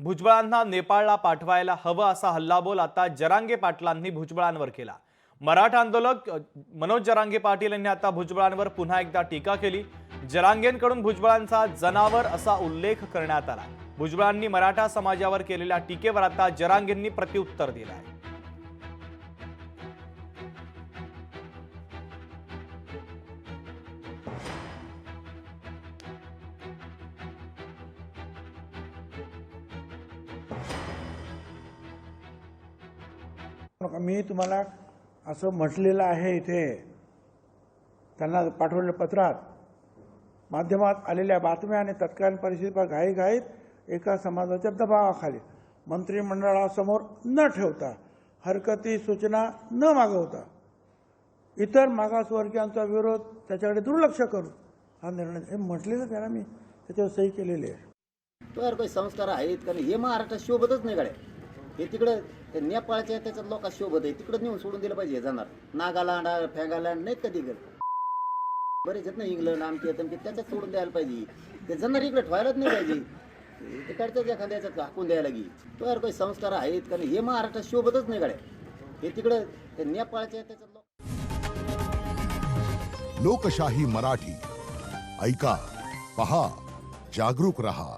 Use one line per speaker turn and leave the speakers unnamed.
भुजबळांना नेपाळला पाठवायला हवं असा हल्लाबोल आता जरांगे पाटलांनी भुजबळांवर केला। मराठा आंदोलक मनोज जरांगे पाटील यांनी आता भुजबळांवर पुन्हा एकदा टीका केली। जरांगेंकडून भुजबळांचा जनावर असा उल्लेख करण्यात आला। भुजबळांनी मराठा समाजावर केलेल्या टीकेवर आता जरांगेंनी प्रत्युत्तर दिलं आहे।
मी तुम्हाला असं म्हटलेलं आहे, इथे त्यांना पाठवलेल्या पत्रात माध्यमात आलेल्या बातम्या आणि तत्कालीन परिस्थितीवर घाईघाईत एका समाजाच्या दबावाखाली मंत्रिमंडळासमोर न ठेवता हरकती सूचना न मागवता इतर मागासवर्गीयांचा विरोध त्याच्याकडे दुर्लक्ष करून हा निर्णय हे म्हटलेलं त्याला मी त्याच्यावर सही केलेली आहे।
तो यार काही संस्कार आहेत का नाही हे महाराष्ट्रात शोभतच नाही गाड्या। हे तिकडे नेपाळच्या त्याच्यात लोक शोभत आहे, तिकडे नेऊन सोडून दिलं पाहिजे। जाणार नागालँड फेगालँड नाही कधी बरेच आहेत ना, इंग्लंड आमचे त्याच्यात सोडून द्यायला पाहिजे। ते जाणार इकडे ठेवायलाच नाही पाहिजे, तिकडच्याच एखाद्याच्यात हाकून द्यायला लागेल। तो यार काही संस्कार आहेत का नाही हे महाराष्ट्रात शोभतच नाही गाड्या। हे तिकडे नेपाळच्या त्याच्यात
लोकशाही मराठी ऐका, पहा, जागरूक रहा।